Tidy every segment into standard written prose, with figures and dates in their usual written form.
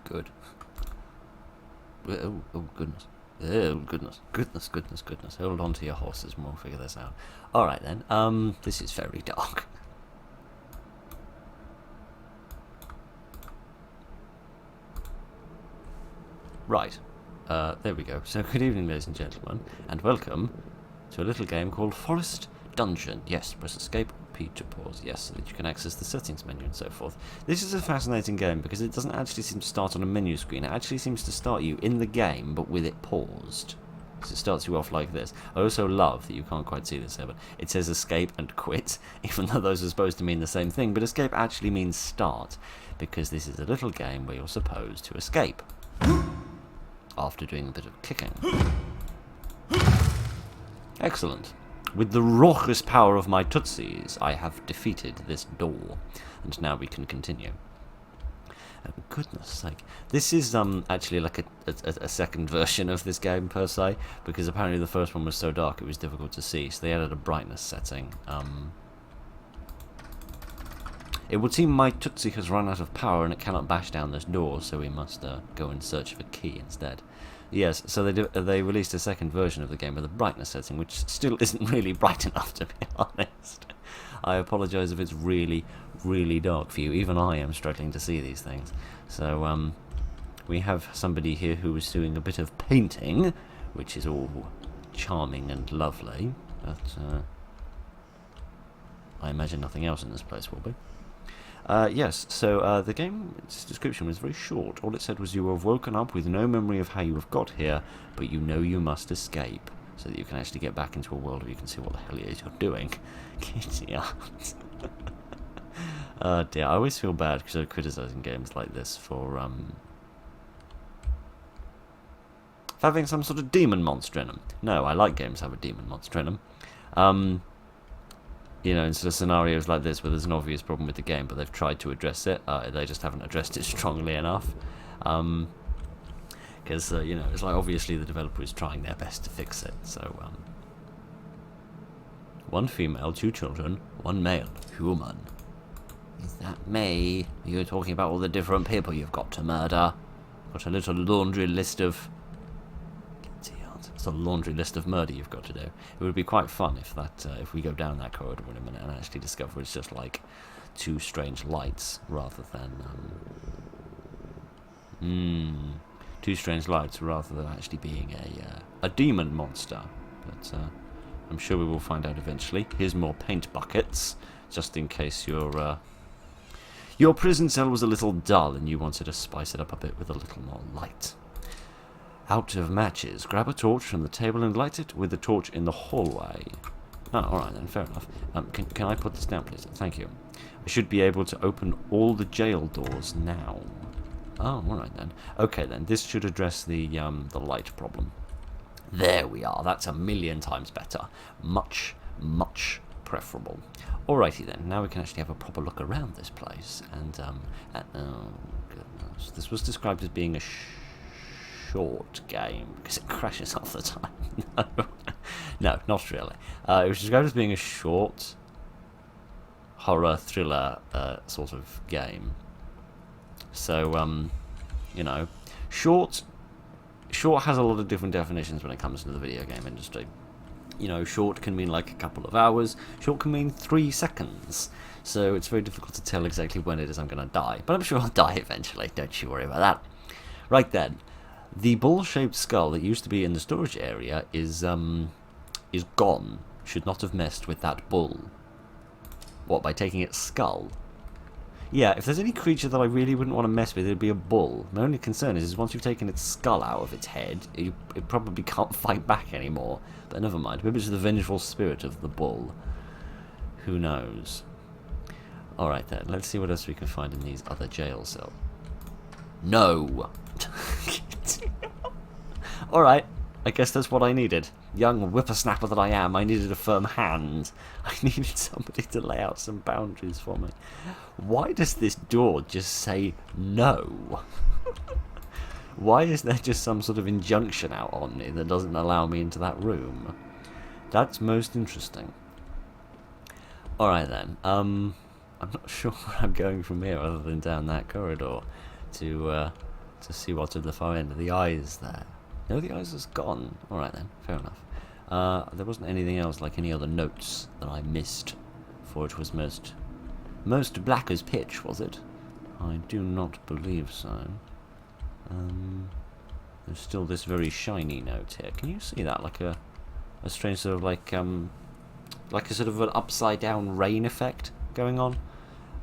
good. Oh goodness. Oh goodness. Hold on to your horses and we'll figure this out. Alright then, this is very dark. Right, there we go. So good evening ladies and gentlemen, and welcome to a little game called Forest Dungeon. Yes, press escape, P to pause, yes, so that you can access the settings menu and so forth. This is a fascinating game because it doesn't actually seem to start on a menu screen, it actually seems to start you in the game but with it paused. So it starts you off like this. I also love that you can't quite see this here, but it says escape and quit, even though those are supposed to mean the same thing, but escape actually means start, because this is a little game where you're supposed to escape after doing a bit of kicking. Excellent. With the raucous power of my tootsies, I have defeated this door. And now we can continue. Oh, goodness sake. This is actually like a second version of this game, per se, because apparently the first one was so dark it was difficult to see, so they added a brightness setting. It would seem my Tootsie has run out of power and it cannot bash down this door, so we must go in search of a key instead. Yes, so they released a second version of the game with a brightness setting, which still isn't really bright enough, to be honest. I apologise if it's really, really dark for you. Even I am struggling to see these things. So, we have somebody here who is doing a bit of painting, which is all charming and lovely, but I imagine nothing else in this place will be. Yes, so the game's description was very short. All it said was you have woken up with no memory of how you have got here, but you know you must escape, so that you can actually get back into a world where you can see what the hell it is you're doing. Kitty art. Oh dear, I always feel bad because I'm criticising games like this for having some sort of demon monster in them. No, I like games that have a demon monster in them. You know, instead of scenarios like this where there's an obvious problem with the game, but they've tried to address it, they just haven't addressed it strongly enough. Because, you know, it's like obviously the developer is trying their best to fix it. So, one female, 2 children, 1 male, human. Is that me? You're talking about all the different people you've got to murder. Got a little laundry list of... It's a laundry list of murder you've got to do. It would be quite fun if that, if we go down that corridor in a minute and actually discover it's just like 2 strange lights rather than 2 strange lights rather than actually being a demon monster. But I'm sure we will find out eventually. Here's more paint buckets, just in case your prison cell was a little dull and you wanted to spice it up a bit with a little more light. Out of matches. Grab a torch from the table and light it with the torch in the hallway. Oh, alright then, fair enough. Can I put this down, please? Thank you. I should be able to open all the jail doors now. Oh, alright then. Okay then, this should address the light problem. There we are. That's 1,000,000 times better. Much, much preferable. Alrighty then, now we can actually have a proper look around this place. And, oh goodness. This was described as being a short game because it crashes all the time. No, not really. It was described as being a short horror thriller sort of game. So, you know, short has a lot of different definitions when it comes to the video game industry. You know, short can mean like a couple of hours. Short can mean 3 seconds. So it's very difficult to tell exactly when it is I'm going to die. But I'm sure I'll die eventually. Don't you worry about that. Right then. The ball-shaped skull that used to be in the storage area is gone. Should not have messed with that bull. What, by taking its skull? Yeah, if there's any creature that I really wouldn't want to mess with, it'd be a bull. My only concern is once you've taken its skull out of its head, it probably can't fight back anymore. But never mind. Maybe it's the vengeful spirit of the bull. Who knows? Alright then, let's see what else we can find in these other jail cells. No! Alright, I guess that's what I needed. Young whippersnapper that I am, I needed a firm hand. I needed somebody to lay out some boundaries for me. Why does this door just say no? Why is there just some sort of injunction out on me that doesn't allow me into that room? That's most interesting. Alright then, I'm not sure where I'm going from here other than down that corridor to to see what's at the far end. The eye is there. No, the eyes is gone. Alright then, fair enough. There wasn't anything else like any other notes that I missed, for it was most black as pitch, was it? I do not believe so. There's still this very shiny note here. Can you see that? Like a strange sort of like a sort of an upside down rain effect going on.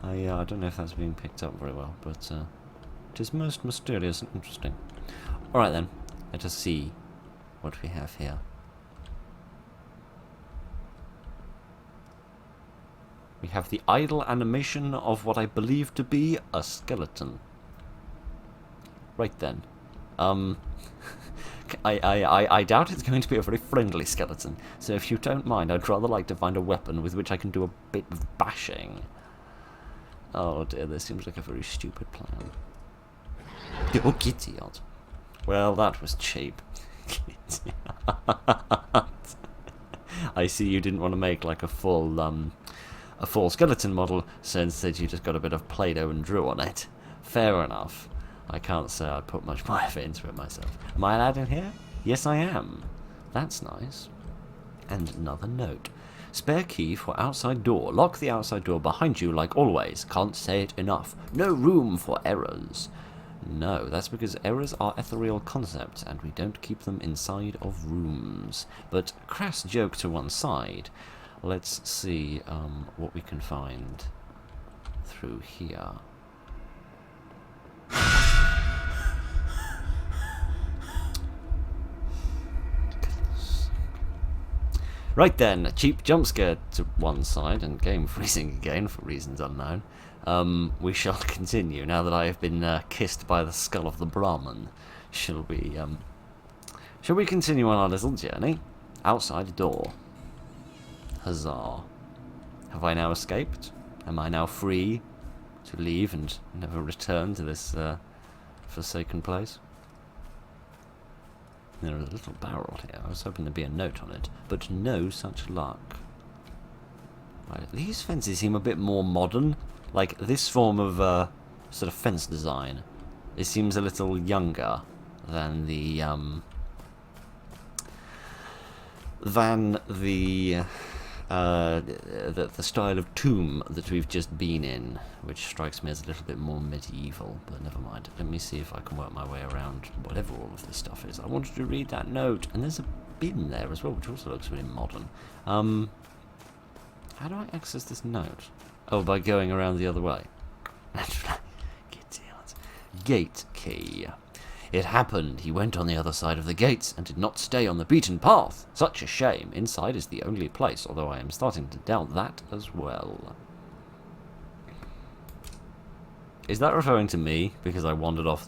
I don't know if that's being picked up very well, but it is most mysterious and interesting. Alright then, let us see what we have here. We have the idle animation of what I believe to be a skeleton. Right then. I doubt it's going to be a very friendly skeleton, so if you don't mind, I'd rather like to find a weapon with which I can do a bit of bashing. Oh dear, this seems like a very stupid plan. Oh, giddy odd. Well, that was cheap. I see you didn't want to make like a full skeleton model, so instead you just got a bit of Play-Doh and drew on it. Fair enough. I can't say I put much more effort into it myself. Am I allowed in here? Yes, I am. That's nice. And another note. Spare key for outside door. Lock the outside door behind you like always. Can't say it enough. No room for errors. No, that's because errors are ethereal concepts and we don't keep them inside of rooms. But crass joke to one side. Let's see what we can find through here. Right then, cheap jump scare to one side and game freezing again for reasons unknown. We shall continue now that I have been kissed by the skull of the Brahmin. Shall we continue on our little journey? Outside the door. Huzzah. Have I now escaped? Am I now free to leave and never return to this forsaken place? There is a little barrel here. I was hoping there'd be a note on it, but no such luck. Right, these fences seem a bit more modern. Like, this form of sort of fence design, it seems a little younger than the style of tomb that we've just been in, which strikes me as a little bit more medieval, but never mind. Let me see if I can work my way around whatever all of this stuff is. I wanted to read that note, and there's a bin there as well, which also looks really modern. How do I access this note? Oh, by going around the other way. Gate key. It happened. He went on the other side of the gates and did not stay on the beaten path. Such a shame. Inside is the only place, although I am starting to doubt that as well. Is that referring to me? Because I wandered off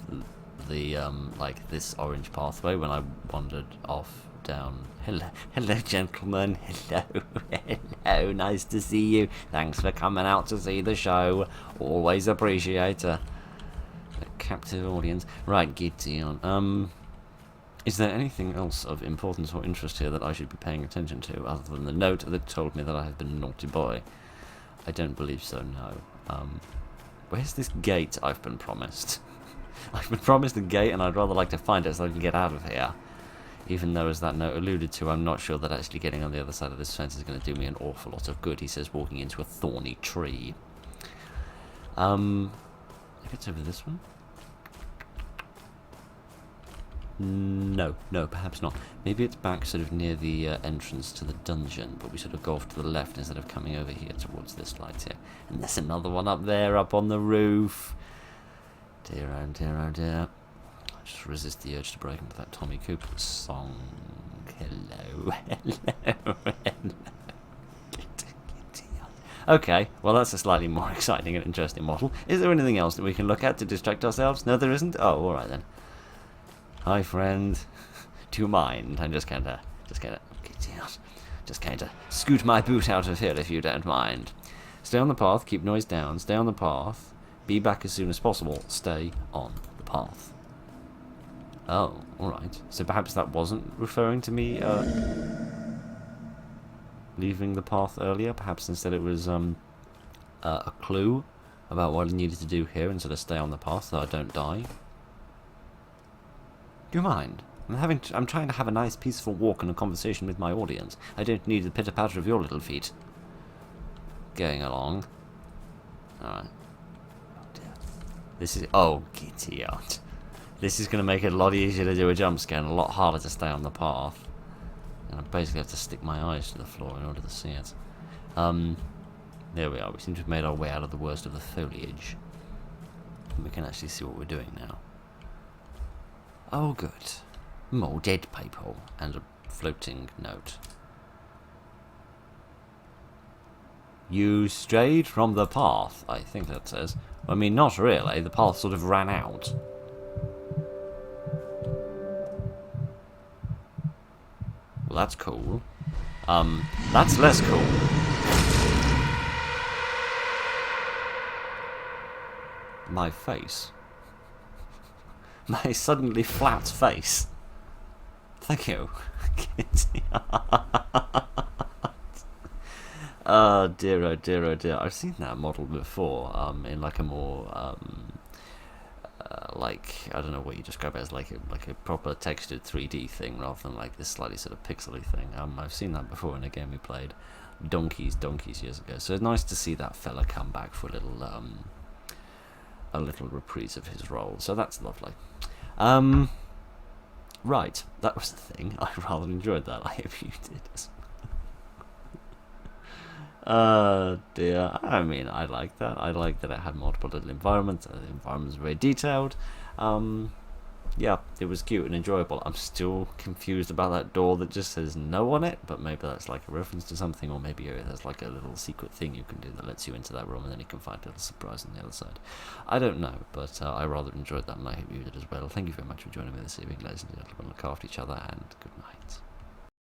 the like, this orange pathway when I wandered off down. Hello, gentlemen. Hello. Hello. Nice to see you. Thanks for coming out to see the show. Always appreciate a captive audience. Right, Gideon. Is there anything else of importance or interest here that I should be paying attention to, other than the note that told me that I have been a naughty boy? I don't believe so, no. Where's this gate I've been promised? I've been promised a gate, and I'd rather like to find it so I can get out of here. Even though, as that note alluded to, I'm not sure that actually getting on the other side of this fence is going to do me an awful lot of good. He says walking into a thorny tree. If it's over this one? No, perhaps not. Maybe it's back sort of near the entrance to the dungeon, but we sort of go off to the left instead of coming over here towards this light here. And there's another one up there, up on the roof. Dear, oh dear, oh dear. I just resist the urge to break into that Tommy Cooper song. Hello, hello, hello. Okay, well that's a slightly more exciting and interesting model. Is there anything else that we can look at to distract ourselves? No, there isn't? Oh, alright then. Hi, friend. Do you mind? I'm just kinda scoot my boot out of here if you don't mind. Stay on the path, keep noise down, stay on the path, be back as soon as possible, stay on the path. Oh, alright. So perhaps that wasn't referring to me, leaving the path earlier. Perhaps instead it was a clue about what I needed to do here instead of stay on the path so I don't die. Do you mind? I'm trying to have a nice, peaceful walk and a conversation with my audience. I don't need the pitter-patter of your little feet. Going along. Alright. Oh, dear. This is... Oh, giddy out. This is going to make it a lot easier to do a jump scare and a lot harder to stay on the path. And I basically have to stick my eyes to the floor in order to see it. There we are. We seem to have made our way out of the worst of the foliage. And we can actually see what we're doing now. Oh, good. More dead people and a floating note. You strayed from the path, I think that says. I mean, not really. The path sort of ran out. Well, that's cool. That's less cool. My face. My suddenly flat face. Thank you. Oh dear, oh dear, oh dear. I've seen that model before, in like a more, like, I don't know what you describe it as, like a proper textured 3D thing rather than like this slightly sort of pixely thing. I've seen that before in a game we played donkeys years ago. So it's nice to see that fella come back for a little reprise of his role. So that's lovely. Right, that was the thing. I rather enjoyed that. I hope you did as well. Dear. I mean, I like that. I like that it had multiple little environments. The environments were very detailed. Yeah, it was cute and enjoyable. I'm still confused about that door that just says no on it, but maybe that's like a reference to something, or maybe there's like a little secret thing you can do that lets you into that room and then you can find a little surprise on the other side. I don't know, but I rather enjoyed that and I hope you did as well. Thank you very much for joining me this evening, ladies and gentlemen. Look after each other and good